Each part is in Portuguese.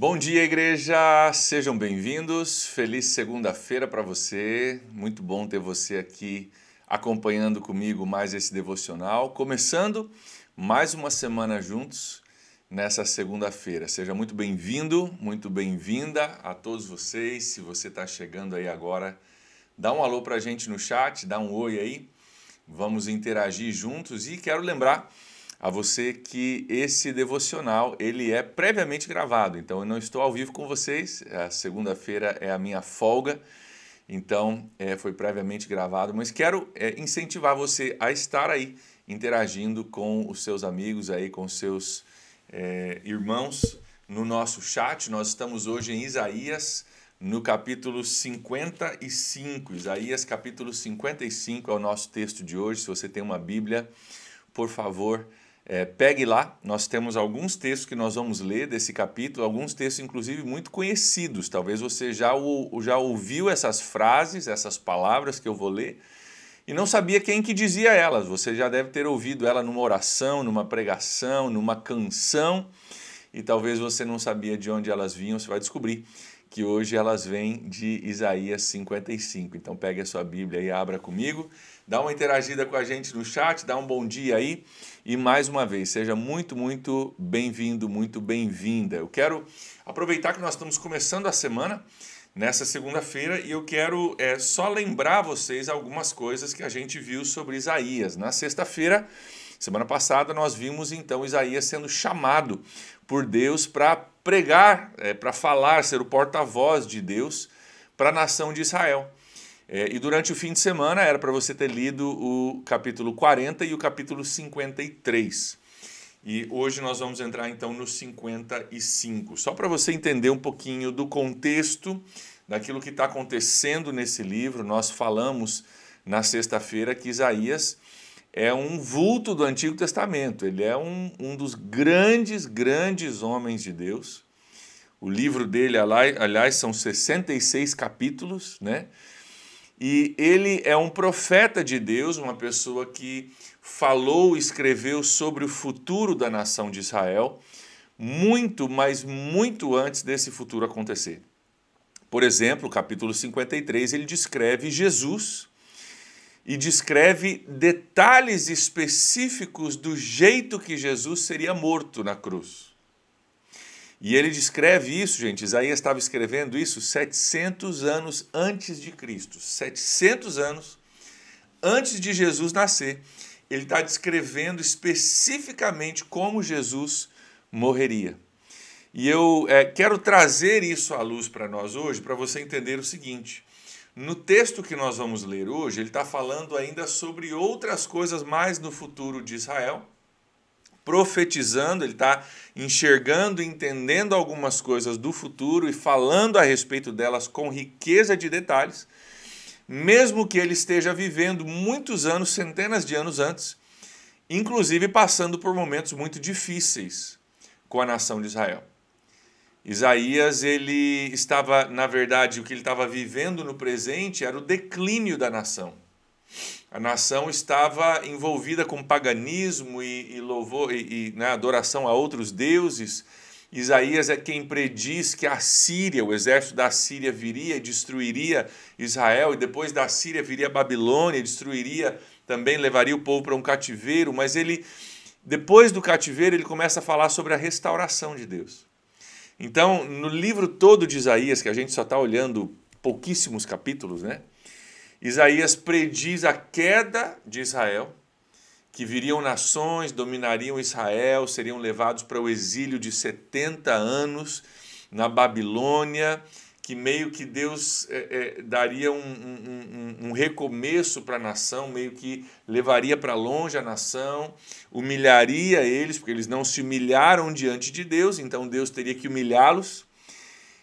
Bom dia, igreja! Sejam bem-vindos. Feliz segunda-feira para você. Muito bom ter você aqui acompanhando comigo mais esse devocional. Começando mais uma semana juntos nessa segunda-feira. Seja muito bem-vindo, muito bem-vinda a todos vocês. Se você está chegando aí agora, dá um alô para a gente no chat, dá um oi aí. Vamos interagir juntos e quero lembrar a você que esse devocional ele é previamente gravado, então eu não estou ao vivo com vocês, a segunda-feira é a minha folga, então foi previamente gravado, mas quero incentivar você a estar aí interagindo com os seus amigos, aí, com os seus irmãos no nosso chat. Nós estamos hoje em Isaías, no capítulo 55, Isaías capítulo 55 é o nosso texto de hoje. Se você tem uma Bíblia, por favor, pegue lá. Nós temos alguns textos que nós vamos ler desse capítulo, alguns textos inclusive muito conhecidos. Talvez você já ouviu essas frases, essas palavras que eu vou ler, e não sabia quem que dizia elas. Você já deve ter ouvido ela numa oração, numa pregação, numa canção, e talvez você não sabia de onde elas vinham. Você vai descobrir que hoje elas vêm de Isaías 55. Então pegue a sua Bíblia e abra comigo, dá uma interagida com a gente no chat, dá um bom dia aí, e mais uma vez, seja muito, muito bem-vindo, muito bem-vinda. Eu quero aproveitar que nós estamos começando a semana, nessa segunda-feira, e eu quero só lembrar vocês algumas coisas que a gente viu sobre Isaías. Na sexta-feira, semana passada, nós vimos então Isaías sendo chamado por Deus para pregar, para falar, ser o porta-voz de Deus para a nação de Israel. E durante o fim de semana era para você ter lido o capítulo 40 e o capítulo 53. E hoje nós vamos entrar então no 55. Só para você entender um pouquinho do contexto, daquilo que está acontecendo nesse livro. Nós falamos na sexta-feira que Isaías é um vulto do Antigo Testamento. Ele é um dos grandes homens de Deus. O livro dele, aliás, são 66 capítulos, né? E ele é um profeta de Deus, uma pessoa que falou, escreveu sobre o futuro da nação de Israel, muito, mas muito antes desse futuro acontecer. Por exemplo, o capítulo 53, ele descreve Jesus e descreve detalhes específicos do jeito que Jesus seria morto na cruz. E ele descreve isso, gente, Isaías estava escrevendo isso 700 anos antes de Cristo, 700 anos antes de Jesus nascer. Ele está descrevendo especificamente como Jesus morreria. E eu quero trazer isso à luz para nós hoje, para você entender o seguinte. No texto que nós vamos ler hoje, ele está falando ainda sobre outras coisas mais no futuro de Israel, profetizando, ele está enxergando, entendendo algumas coisas do futuro e falando a respeito delas com riqueza de detalhes, mesmo que ele esteja vivendo muitos anos, centenas de anos antes, inclusive passando por momentos muito difíceis com a nação de Israel. Isaías, ele estava, na verdade, o que ele estava vivendo no presente era o declínio da nação. A nação estava envolvida com paganismo e louvor e adoração a outros deuses. Isaías é quem prediz que a Síria, o exército da Síria viria e destruiria Israel, e depois da Síria viria a Babilônia e destruiria, também levaria o povo para um cativeiro, mas ele, depois do cativeiro, ele começa a falar sobre a restauração de Deus. Então, no livro todo de Isaías, que a gente só está olhando pouquíssimos capítulos, né? Isaías prediz a queda de Israel, que viriam nações, dominariam Israel, seriam levados para o exílio de 70 anos na Babilônia, que meio que Deus daria um recomeço para a nação, meio que levaria para longe a nação, humilharia eles, porque eles não se humilharam diante de Deus, então Deus teria que humilhá-los,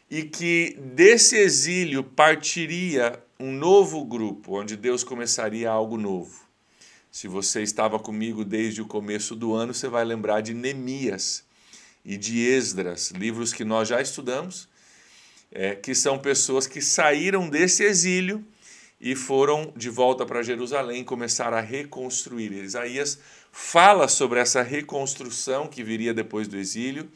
e que desse exílio partiria um novo grupo, onde Deus começaria algo novo. Se você estava comigo desde o começo do ano, você vai lembrar de Neemias e de Esdras, livros que nós já estudamos, que são pessoas que saíram desse exílio e foram de volta para Jerusalém e começaram a reconstruir. Isaías fala sobre essa reconstrução que viria depois do exílio,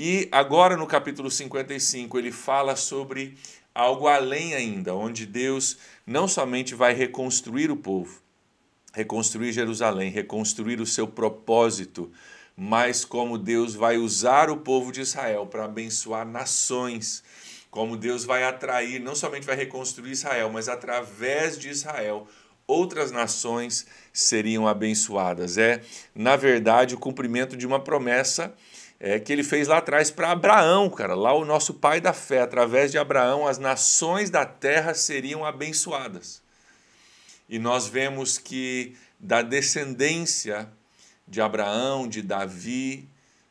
E agora no capítulo 55 ele fala sobre algo além ainda, onde Deus não somente vai reconstruir o povo, reconstruir Jerusalém, reconstruir o seu propósito, mas como Deus vai usar o povo de Israel para abençoar nações, como Deus vai atrair, não somente vai reconstruir Israel, mas através de Israel, outras nações seriam abençoadas. É, na verdade, o cumprimento de uma promessa que ele fez lá atrás para Abraão, cara, lá o nosso pai da fé. Através de Abraão, as nações da terra seriam abençoadas. E nós vemos que da descendência de Abraão, de Davi,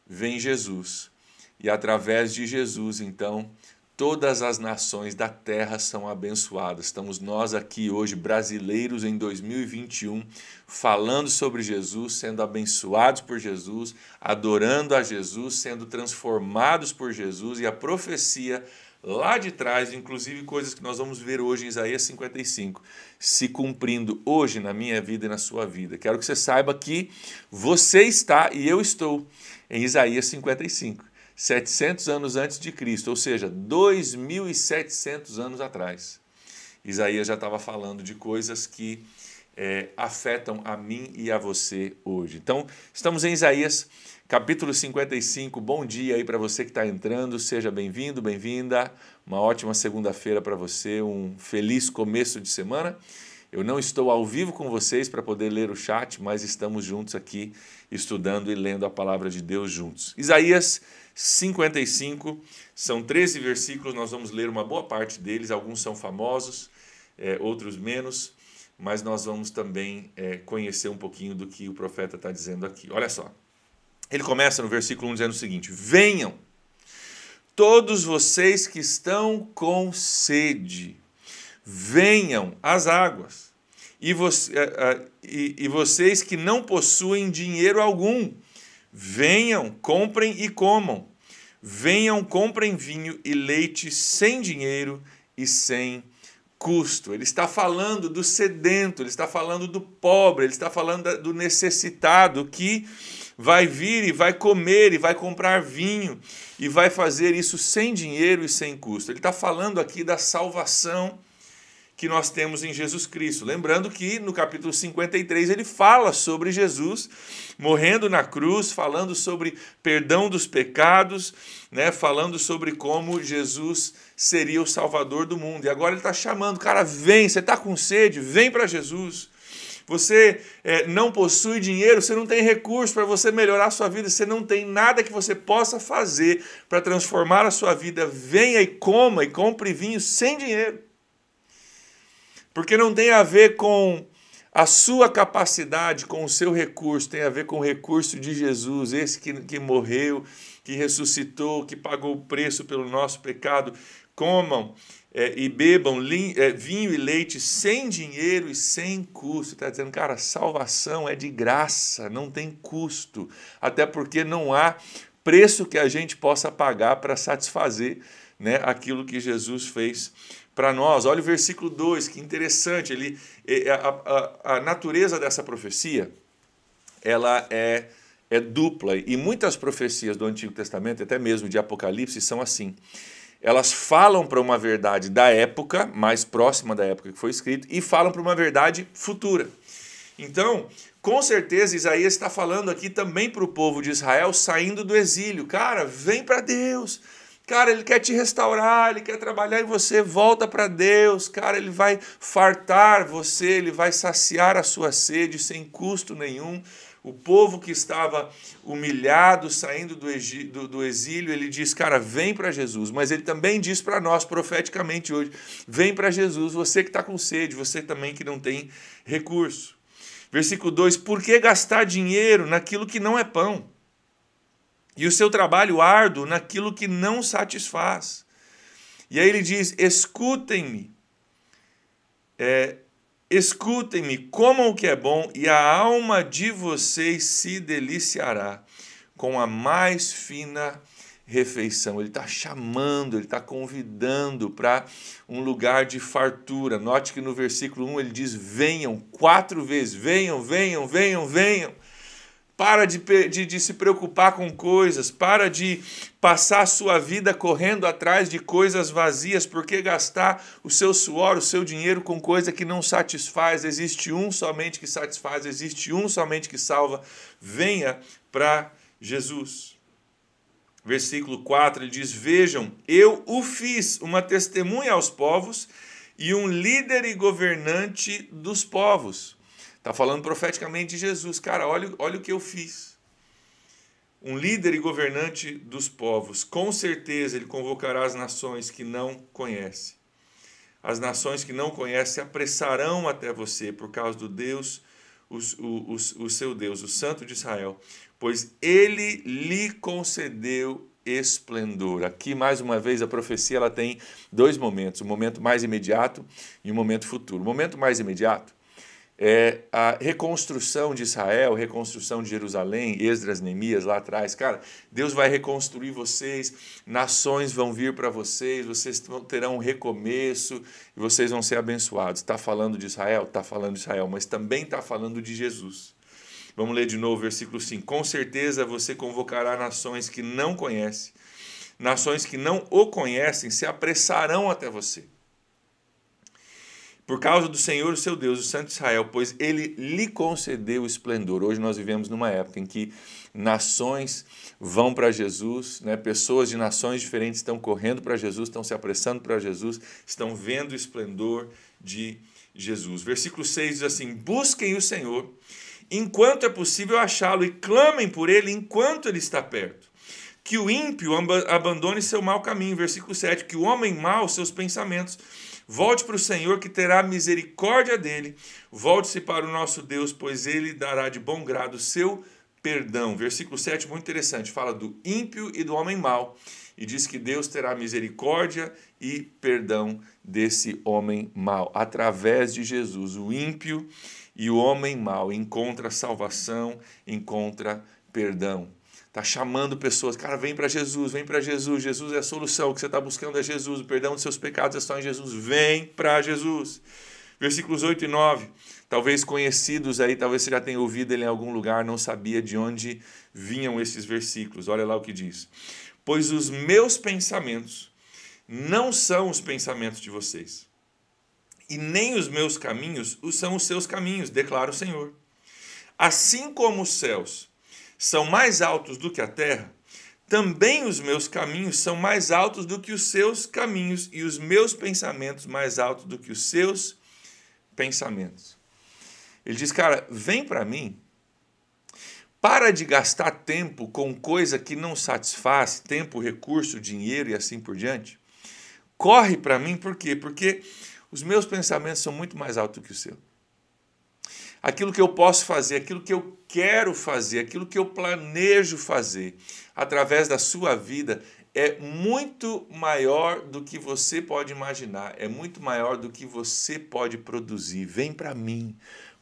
vem Jesus. E através de Jesus, então, todas as nações da terra são abençoadas. Estamos nós aqui hoje, brasileiros, em 2021, falando sobre Jesus, sendo abençoados por Jesus, adorando a Jesus, sendo transformados por Jesus, e a profecia lá de trás, inclusive coisas que nós vamos ver hoje em Isaías 55, se cumprindo hoje na minha vida e na sua vida. Quero que você saiba que você está e eu estou em Isaías 55, 700 anos antes de Cristo, ou seja, 2.700 anos atrás. Isaías já estava falando de coisas que afetam a mim e a você hoje. Então, estamos em Isaías capítulo 55, bom dia aí para você que está entrando, seja bem-vindo, bem-vinda, uma ótima segunda-feira para você, um feliz começo de semana. Eu não estou ao vivo com vocês para poder ler o chat, mas estamos juntos aqui estudando e lendo a palavra de Deus juntos. Isaías 55, são 13 versículos, nós vamos ler uma boa parte deles, alguns são famosos, outros menos, mas nós vamos também conhecer um pouquinho do que o profeta está dizendo aqui. Olha só. Ele começa no versículo 1 dizendo o seguinte: venham, todos vocês que estão com sede, venham às águas, e vocês que não possuem dinheiro algum, venham, comprem e comam. Venham, comprem vinho e leite sem dinheiro e sem custo. Ele está falando do sedento, ele está falando do pobre, ele está falando do necessitado que vai vir e vai comer e vai comprar vinho e vai fazer isso sem dinheiro e sem custo. Ele está falando aqui da salvação que nós temos em Jesus Cristo. Lembrando que no capítulo 53 ele fala sobre Jesus morrendo na cruz, falando sobre perdão dos pecados, né? Falando sobre como Jesus seria o Salvador do mundo. E agora ele está chamando, cara, vem, você está com sede, vem para Jesus. Você não possui dinheiro, você não tem recurso para você melhorar a sua vida, você não tem nada que você possa fazer para transformar a sua vida. Venha e coma e compre vinho sem dinheiro. Porque não tem a ver com a sua capacidade, com o seu recurso, tem a ver com o recurso de Jesus, esse que morreu, que ressuscitou, que pagou o preço pelo nosso pecado. Comam e bebam vinho e leite sem dinheiro e sem custo. Está dizendo, cara, salvação é de graça, não tem custo, até porque não há preço que a gente possa pagar para satisfazer, né, aquilo que Jesus fez para nós. Olha o versículo 2, que interessante. A natureza dessa profecia, ela é dupla, e muitas profecias do Antigo Testamento, até mesmo de Apocalipse, são assim. Elas falam para uma verdade da época, mais próxima da época que foi escrito, e falam para uma verdade futura. Então, com certeza, Isaías está falando aqui também para o povo de Israel saindo do exílio. Cara, vem para Deus. Cara, Ele quer te restaurar, Ele quer trabalhar em você, volta para Deus. Cara, Ele vai fartar você, Ele vai saciar a sua sede sem custo nenhum. O povo que estava humilhado, saindo do exílio, ele diz, cara, vem para Jesus. Mas ele também diz para nós, profeticamente hoje, vem para Jesus, você que está com sede, você também que não tem recurso. Versículo 2, por que gastar dinheiro naquilo que não é pão? E o seu trabalho árduo naquilo que não satisfaz? E aí ele diz, escutem-me, escutem-me, comam o que é bom, e a alma de vocês se deliciará com a mais fina refeição. Ele está chamando, ele está convidando para um lugar de fartura. Note que no versículo 1 ele diz, venham 4 vezes, venham, venham, venham, venham. Para de se preocupar com coisas, para de passar a sua vida correndo atrás de coisas vazias, porque gastar o seu suor, o seu dinheiro com coisa que não satisfaz. Existe um somente que satisfaz, existe um somente que salva. Venha para Jesus. Versículo 4, ele diz: vejam, eu o fiz uma testemunha aos povos e um líder e governante dos povos. Está falando profeticamente de Jesus. Cara, olha o que eu fiz. Um líder e governante dos povos. Com certeza ele convocará as nações que não conhece. As nações que não conhecem se apressarão até você por causa do Deus, o seu Deus, o Santo de Israel, pois ele lhe concedeu esplendor. Aqui, mais uma vez, a profecia ela tem dois momentos, um momento mais imediato e um momento futuro. O momento mais imediato é a reconstrução de Israel, reconstrução de Jerusalém, Esdras, Neemias, lá atrás. Cara, Deus vai reconstruir vocês, nações vão vir para vocês terão um recomeço e vocês vão ser abençoados. Está falando de Israel? Está falando de Israel, mas também está falando de Jesus. Vamos ler de novo o versículo 5. Com certeza você convocará nações que não conhecem, nações que não o conhecem se apressarão até você. Por causa do Senhor, o seu Deus, o Santo de Israel, pois ele lhe concedeu esplendor. Hoje nós vivemos numa época em que nações vão para Jesus, né? Pessoas de nações diferentes estão correndo para Jesus, estão se apressando para Jesus, estão vendo o esplendor de Jesus. Versículo 6 diz assim: busquem o Senhor enquanto é possível achá-lo e clamem por ele enquanto ele está perto. Que o ímpio abandone seu mau caminho. Versículo 7, que o homem mau seus pensamentos. Volte para o Senhor, que terá misericórdia dele. Volte-se para o nosso Deus, pois ele dará de bom grado o seu perdão. Versículo 7, muito interessante. Fala do ímpio e do homem mau. E diz que Deus terá misericórdia e perdão desse homem mau. Através de Jesus, o ímpio e o homem mau encontra salvação, encontra perdão. Está chamando pessoas, cara, vem para Jesus, Jesus é a solução, o que você está buscando é Jesus, o perdão dos seus pecados é só em Jesus, vem para Jesus. Versículos 8 e 9, talvez conhecidos aí, talvez você já tenha ouvido ele em algum lugar, não sabia de onde vinham esses versículos, olha lá o que diz. Pois os meus pensamentos não são os pensamentos de vocês, e nem os meus caminhos são os seus caminhos, declara o Senhor. Assim como os céus são mais altos do que a terra, também os meus caminhos são mais altos do que os seus caminhos, e os meus pensamentos mais altos do que os seus pensamentos. Ele diz, cara, vem para mim, para de gastar tempo com coisa que não satisfaz, tempo, recurso, dinheiro e assim por diante. Corre para mim, por quê? Porque os meus pensamentos são muito mais altos do que o seu. Aquilo que eu posso fazer, aquilo que eu quero fazer, aquilo que eu planejo fazer através da sua vida é muito maior do que você pode imaginar, é muito maior do que você pode produzir. Vem para mim,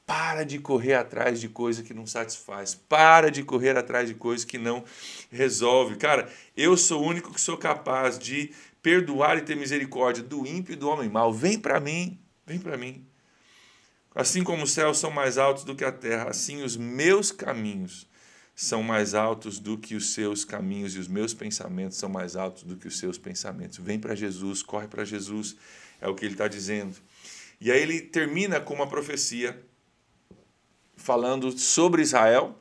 para de correr atrás de coisa que não satisfaz, para de correr atrás de coisa que não resolve. Cara, eu sou o único que sou capaz de perdoar e ter misericórdia do ímpio e do homem mau. Vem para mim, vem para mim. Assim como os céus são mais altos do que a terra, assim os meus caminhos são mais altos do que os seus caminhos e os meus pensamentos são mais altos do que os seus pensamentos. Vem para Jesus, corre para Jesus, é o que ele está dizendo. E aí ele termina com uma profecia falando sobre Israel,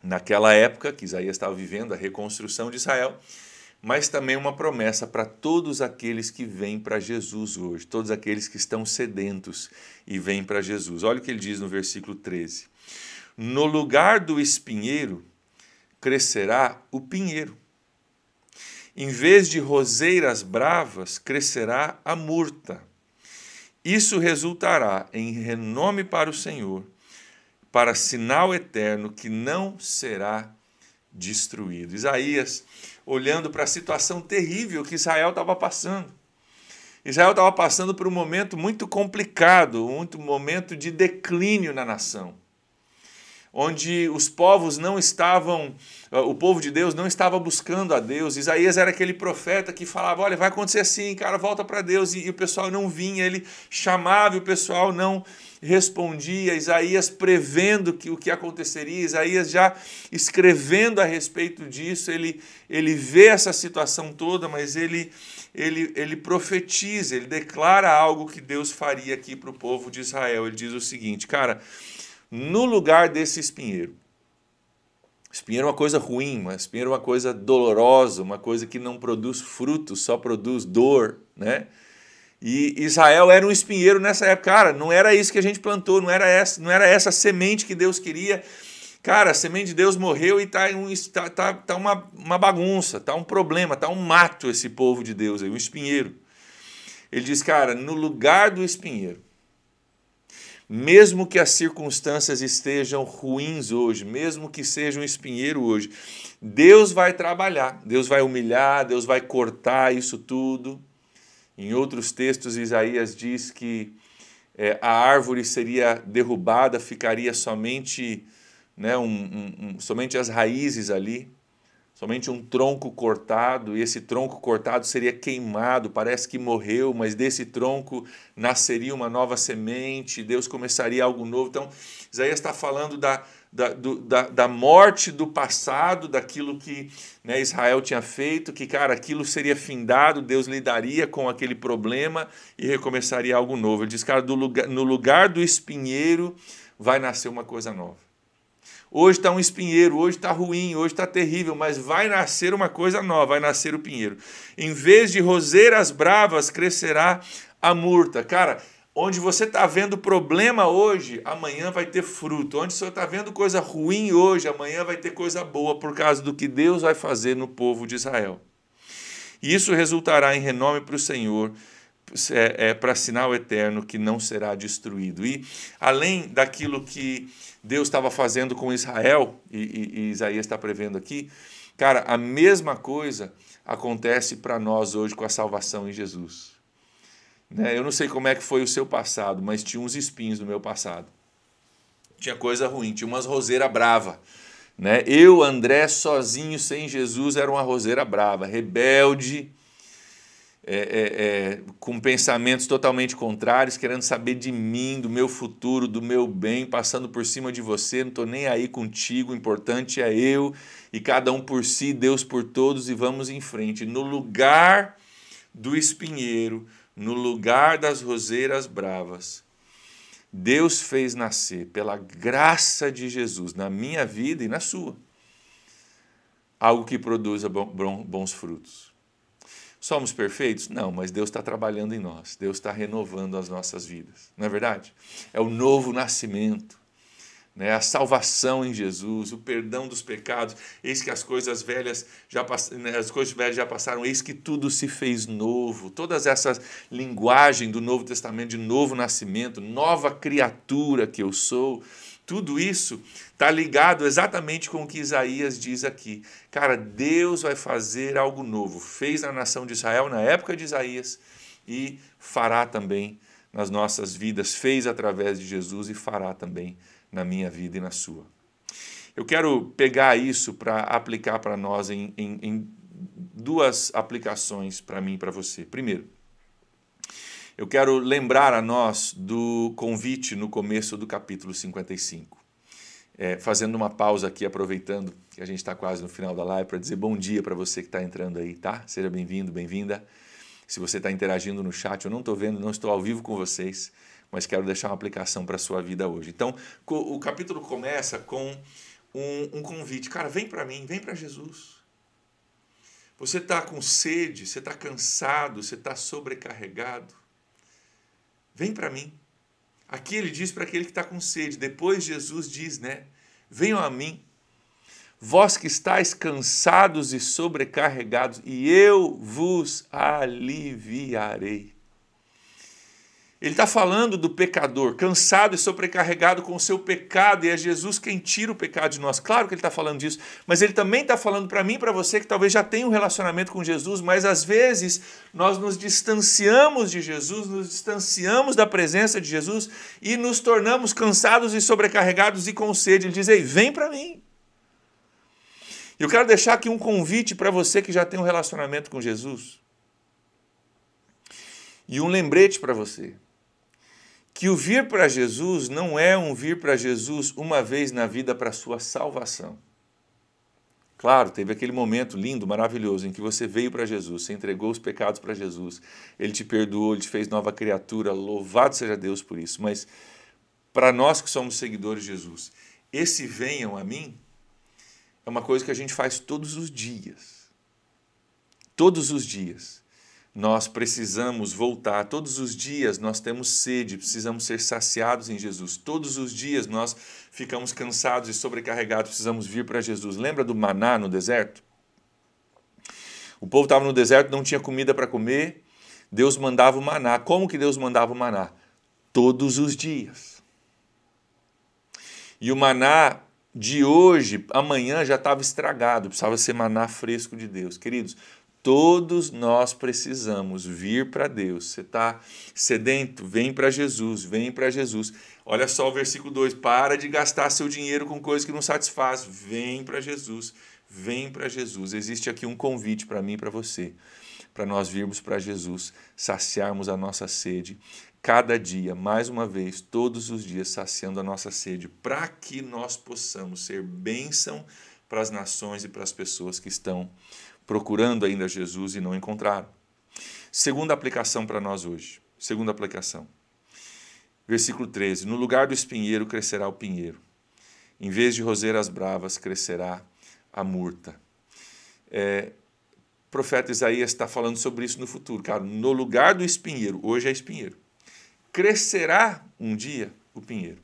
naquela época que Isaías estava vivendo, a reconstrução de Israel, mas também uma promessa para todos aqueles que vêm para Jesus hoje, todos aqueles que estão sedentos e vêm para Jesus. Olha o que ele diz no versículo 13. No lugar do espinheiro crescerá o pinheiro. Em vez de roseiras bravas, crescerá a murta. Isso resultará em renome para o Senhor, para sinal eterno que não será destruído. Isaías, olhando para a situação terrível que Israel estava passando. Israel estava passando por um momento muito complicado, um momento de declínio na nação, onde os povos não estavam, o povo de Deus não estava buscando a Deus. Isaías era aquele profeta que falava, olha, vai acontecer assim, cara, volta para Deus, e o pessoal não vinha, ele chamava e o pessoal não respondia, Isaías prevendo o que aconteceria, Isaías já escrevendo a respeito disso, ele vê essa situação toda, mas ele profetiza, ele declara algo que Deus faria aqui para o povo de Israel. Ele diz o seguinte, cara, no lugar desse espinheiro, espinheiro é uma coisa ruim, mas espinheiro é uma coisa dolorosa, uma coisa que não produz frutos, só produz dor, né? E Israel era um espinheiro nessa época. Cara, não era isso que a gente plantou, não era essa semente que Deus queria. Cara, a semente de Deus morreu e tá uma bagunça, tá um problema, tá um mato esse povo de Deus aí, um espinheiro. Ele diz, cara, no lugar do espinheiro, mesmo que as circunstâncias estejam ruins hoje, mesmo que seja um espinheiro hoje, Deus vai trabalhar, Deus vai humilhar, Deus vai cortar isso tudo. Em outros textos, Isaías diz que a árvore seria derrubada, ficaria somente, né, somente as raízes ali, somente um tronco cortado, e esse tronco cortado seria queimado, parece que morreu, mas desse tronco nasceria uma nova semente, Deus começaria algo novo. Então, Isaías está falando da morte do passado, daquilo que, né, Israel tinha feito, que, cara, aquilo seria findado, Deus lidaria com aquele problema e recomeçaria algo novo. Ele diz, cara, no lugar do espinheiro vai nascer uma coisa nova. Hoje está um espinheiro, hoje está ruim, hoje está terrível, mas vai nascer uma coisa nova, vai nascer o pinheiro. Em vez de roseiras bravas, crescerá a murta. Cara, onde você está vendo problema hoje, amanhã vai ter fruto. Onde você está vendo coisa ruim hoje, amanhã vai ter coisa boa, por causa do que Deus vai fazer no povo de Israel. E isso resultará em renome para o Senhor, para sinal eterno que não será destruído. E além daquilo que Deus estava fazendo com Israel, e Isaías está prevendo aqui, cara, a mesma coisa acontece para nós hoje com a salvação em Jesus. Né? Eu não sei como é que foi o seu passado, mas tinha uns espinhos no meu passado. Tinha coisa ruim, tinha umas roseiras bravas. Né? Eu, André, sozinho, sem Jesus, era uma roseira brava, rebelde, com pensamentos totalmente contrários, querendo saber de mim, do meu futuro, do meu bem, passando por cima de você, não estou nem aí contigo, o importante é eu, e cada um por si, Deus por todos, e vamos em frente. No lugar do espinheiro, no lugar das roseiras bravas, Deus fez nascer, pela graça de Jesus, na minha vida e na sua, algo que produza bons frutos. Somos perfeitos? Não, mas Deus está trabalhando em nós. Deus está renovando as nossas vidas. Não é verdade? É o novo nascimento, né? A salvação em Jesus, o perdão dos pecados. Eis que as coisas velhas já passaram, eis que tudo se fez novo. Todas essas linguagens do Novo Testamento, de novo nascimento, nova criatura que eu sou, tudo isso está ligado exatamente com o que Isaías diz aqui. Cara, Deus vai fazer algo novo. Fez na nação de Israel na época de Isaías e fará também nas nossas vidas. Fez através de Jesus e fará também na minha vida e na sua. Eu quero pegar isso para aplicar para nós em duas aplicações para mim e para você. Primeiro, eu quero lembrar a nós do convite no começo do capítulo 55. Fazendo uma pausa aqui, aproveitando que a gente está quase no final da live, para dizer bom dia para você que está entrando aí, tá? Seja bem-vindo, bem-vinda. Se você está interagindo no chat, eu não estou vendo, não estou ao vivo com vocês, mas quero deixar uma aplicação para a sua vida hoje. Então, o capítulo começa com um convite. Cara, vem para mim, vem para Jesus. Você está com sede, você está cansado, você está sobrecarregado. Vem para mim. Aqui ele diz para aquele que está com sede. Depois Jesus diz, né? Venham a mim, vós que estáis cansados e sobrecarregados, e eu vos aliviarei. Ele está falando do pecador, cansado e sobrecarregado com o seu pecado, e é Jesus quem tira o pecado de nós. Claro que ele está falando disso, mas ele também está falando para mim e para você que talvez já tenha um relacionamento com Jesus, mas às vezes nós nos distanciamos de Jesus, nos distanciamos da presença de Jesus e nos tornamos cansados e sobrecarregados e com sede. Ele diz, ei, vem para mim. Eu quero deixar aqui um convite para você que já tem um relacionamento com Jesus. E um lembrete para você. que o vir para Jesus não é um vir para Jesus uma vez na vida para a sua salvação. Claro, teve aquele momento lindo, maravilhoso, em que você veio para Jesus, você entregou os pecados para Jesus, Ele te perdoou, Ele te fez nova criatura, louvado seja Deus por isso. Mas para nós que somos seguidores de Jesus, esse venham a mim é uma coisa que a gente faz todos os dias. Todos os dias. Nós precisamos voltar, todos os dias nós temos sede, precisamos ser saciados em Jesus. Todos os dias nós ficamos cansados e sobrecarregados, precisamos vir para Jesus. Lembra do maná no deserto? O povo estava no deserto, não tinha comida para comer, Deus mandava o maná. Como que Deus mandava o maná? Todos os dias. E o maná de hoje, amanhã já estava estragado, precisava ser maná fresco de Deus. Queridos, todos nós precisamos vir para Deus. Você está sedento? Vem para Jesus, vem para Jesus. Olha só o versículo 2, para de gastar seu dinheiro com coisas que não satisfaz. Vem para Jesus, vem para Jesus. Existe aqui um convite para mim e para você, para nós virmos para Jesus, saciarmos a nossa sede, cada dia, mais uma vez, todos os dias, saciando a nossa sede, para que nós possamos ser bênção para as nações e para as pessoas que estão procurando ainda Jesus e não encontraram. Segunda aplicação para nós hoje. Segunda aplicação. Versículo 13. No lugar do espinheiro crescerá o pinheiro. Em vez de roseiras bravas crescerá a murta. O profeta Isaías está falando sobre isso no futuro. Cara, no lugar do espinheiro, hoje é espinheiro, crescerá um dia o pinheiro.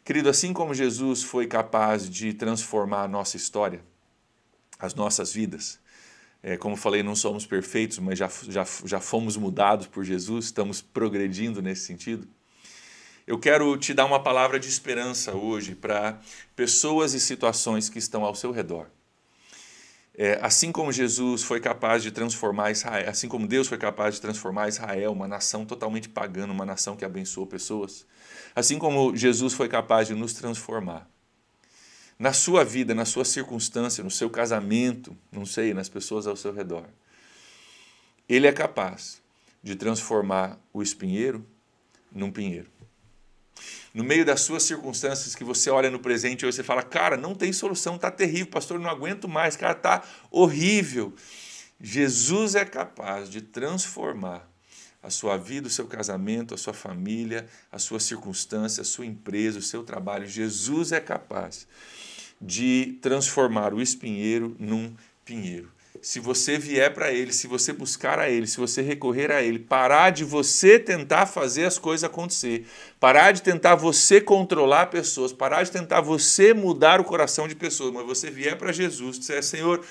Querido, assim como Jesus foi capaz de transformar a nossa história, as nossas vidas, como falei, não somos perfeitos, mas já fomos mudados por Jesus, estamos progredindo nesse sentido. Eu quero te dar uma palavra de esperança hoje para pessoas e situações que estão ao seu redor. Assim como Jesus foi capaz de transformar Israel, assim como Deus foi capaz de transformar Israel, uma nação totalmente pagã, uma nação que abençoou pessoas, assim como Jesus foi capaz de nos transformar, na sua vida, na sua circunstância, no seu casamento, não sei, nas pessoas ao seu redor, Ele é capaz de transformar o espinheiro num pinheiro. No meio das suas circunstâncias que você olha no presente e você fala, cara, não tem solução, está terrível, pastor, não aguento mais, cara, está horrível. Jesus é capaz de transformar a sua vida, o seu casamento, a sua família, a sua circunstância, a sua empresa, o seu trabalho. Jesus é capaz de transformar o espinheiro num pinheiro. Se você vier para Ele, se você buscar a Ele, se você recorrer a Ele, parar de você tentar fazer as coisas acontecer, parar de tentar você controlar pessoas, parar de tentar você mudar o coração de pessoas, mas você vier para Jesus, disser, Senhor,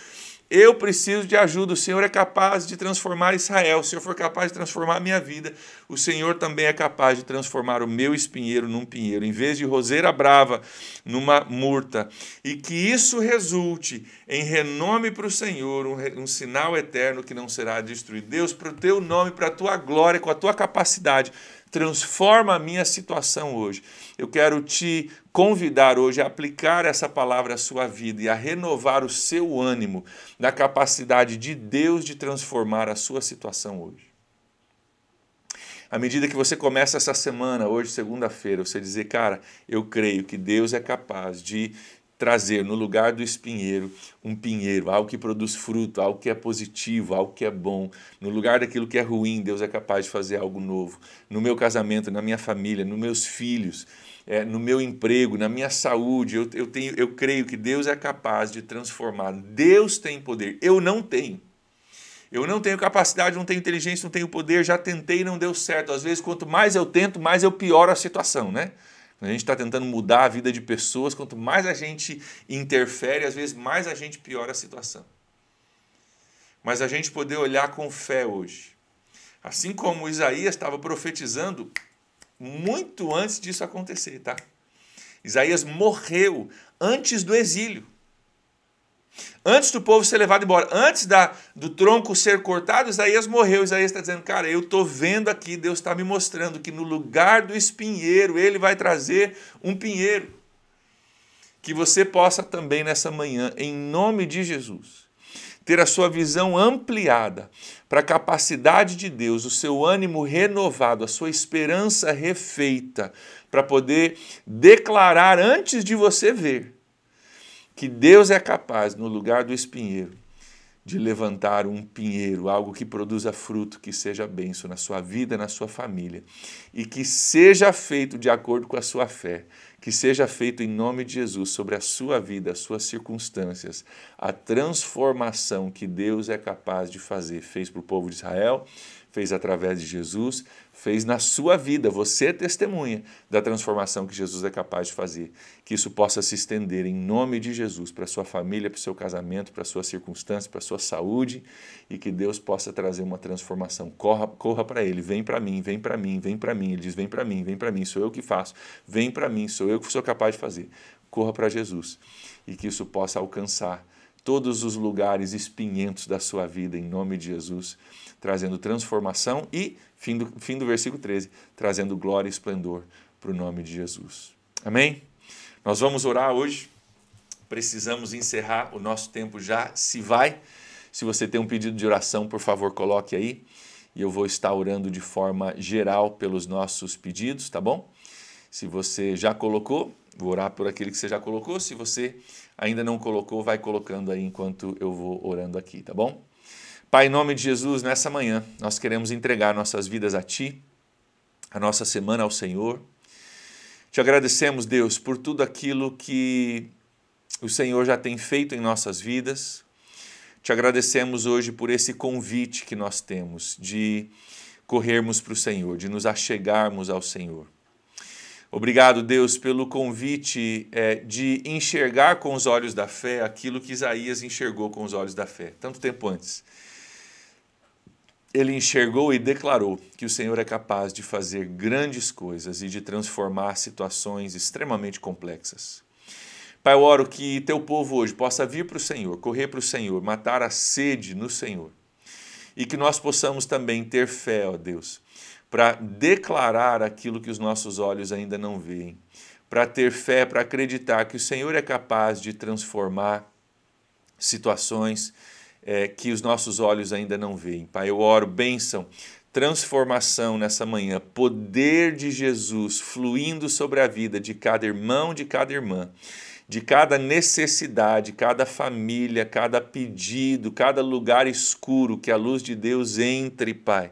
eu preciso de ajuda, o Senhor é capaz de transformar Israel, o Senhor for capaz de transformar a minha vida, o Senhor também é capaz de transformar o meu espinheiro num pinheiro, em vez de roseira brava, numa murta, e que isso resulte em renome para o Senhor, um sinal eterno que não será destruído. Deus, para o teu nome, para a tua glória, com a tua capacidade, transforma a minha situação hoje. Eu quero te convidar hoje a aplicar essa palavra à sua vida e a renovar o seu ânimo na capacidade de Deus de transformar a sua situação hoje. À medida que você começa essa semana, hoje, segunda-feira, você dizer, cara, eu creio que Deus é capaz de trazer no lugar do espinheiro um pinheiro, algo que produz fruto, algo que é positivo, algo que é bom. No lugar daquilo que é ruim, Deus é capaz de fazer algo novo. No meu casamento, na minha família, nos meus filhos, no meu emprego, na minha saúde, eu creio que Deus é capaz de transformar. Deus tem poder, eu não tenho. Eu não tenho capacidade, não tenho inteligência, não tenho poder, já tentei e não deu certo. Às vezes, quanto mais eu tento, mais eu pioro a situação, né? Quando a gente está tentando mudar a vida de pessoas, quanto mais a gente interfere, às vezes mais a gente piora a situação. Mas a gente poder olhar com fé hoje. Assim como Isaías estava profetizando muito antes disso acontecer, tá? Isaías morreu antes do exílio. Antes do povo ser levado embora, antes do tronco ser cortado, Isaías morreu. Isaías está dizendo, cara, eu estou vendo aqui, Deus está me mostrando que no lugar do espinheiro, Ele vai trazer um pinheiro. Que você possa também nessa manhã, em nome de Jesus, ter a sua visão ampliada para a capacidade de Deus, o seu ânimo renovado, a sua esperança refeita, para poder declarar antes de você ver que Deus é capaz, no lugar do espinheiro, de levantar um pinheiro, algo que produza fruto, que seja bênção na sua vida, na sua família, e que seja feito de acordo com a sua fé, que seja feito em nome de Jesus sobre a sua vida, as suas circunstâncias, a transformação que Deus é capaz de fazer. Fez para o povo de Israel, fez através de Jesus, fez na sua vida. Você é testemunha da transformação que Jesus é capaz de fazer. Que isso possa se estender em nome de Jesus para a sua família, para o seu casamento, para a sua circunstância, para a sua saúde, e que Deus possa trazer uma transformação. Corra para Ele, vem para mim, vem para mim, vem para mim. Ele diz, vem para mim, sou eu que faço. Vem para mim, sou eu que sou capaz de fazer. Corra para Jesus e que isso possa alcançar todos os lugares espinhentos da sua vida, em nome de Jesus, trazendo transformação e, fim do versículo 13, trazendo glória e esplendor para o nome de Jesus. Amém? Nós vamos orar hoje, precisamos encerrar, o nosso tempo já se vai. Se você tem um pedido de oração, por favor, coloque aí, e eu vou estar orando de forma geral pelos nossos pedidos, tá bom? Se você já colocou, vou orar por aquele que você já colocou. Se você ainda não colocou, vai colocando aí enquanto eu vou orando aqui, tá bom? Pai, em nome de Jesus, nessa manhã, nós queremos entregar nossas vidas a Ti, a nossa semana ao Senhor. Te agradecemos, Deus, por tudo aquilo que o Senhor já tem feito em nossas vidas. Te agradecemos hoje por esse convite que nós temos de corrermos para o Senhor, de nos achegarmos ao Senhor. Obrigado, Deus, pelo convite de enxergar com os olhos da fé aquilo que Isaías enxergou com os olhos da fé, tanto tempo antes. Ele enxergou e declarou que o Senhor é capaz de fazer grandes coisas e de transformar situações extremamente complexas. Pai, eu oro que teu povo hoje possa vir para o Senhor, correr para o Senhor, matar a sede no Senhor. E que nós possamos também ter fé, ó Deus, para declarar aquilo que os nossos olhos ainda não veem, para ter fé, para acreditar que o Senhor é capaz de transformar situações que os nossos olhos ainda não veem. Pai, eu oro bênção, transformação nessa manhã, poder de Jesus fluindo sobre a vida de cada irmão, de cada irmã, de cada necessidade, cada família, cada pedido, cada lugar escuro, que a luz de Deus entre, Pai,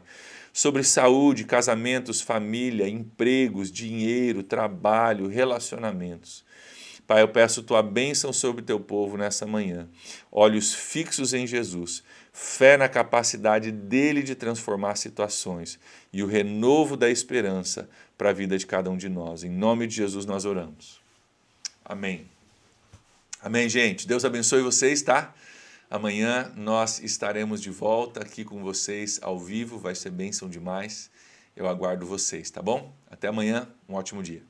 sobre saúde, casamentos, família, empregos, dinheiro, trabalho, relacionamentos. Pai, eu peço tua bênção sobre teu povo nessa manhã. Olhos fixos em Jesus, fé na capacidade dele de transformar situações e o renovo da esperança para a vida de cada um de nós. Em nome de Jesus nós oramos. Amém. Amém, gente. Deus abençoe vocês, tá? Amanhã nós estaremos de volta aqui com vocês ao vivo, vai ser bênção demais. Eu aguardo vocês, tá bom? Até amanhã, um ótimo dia.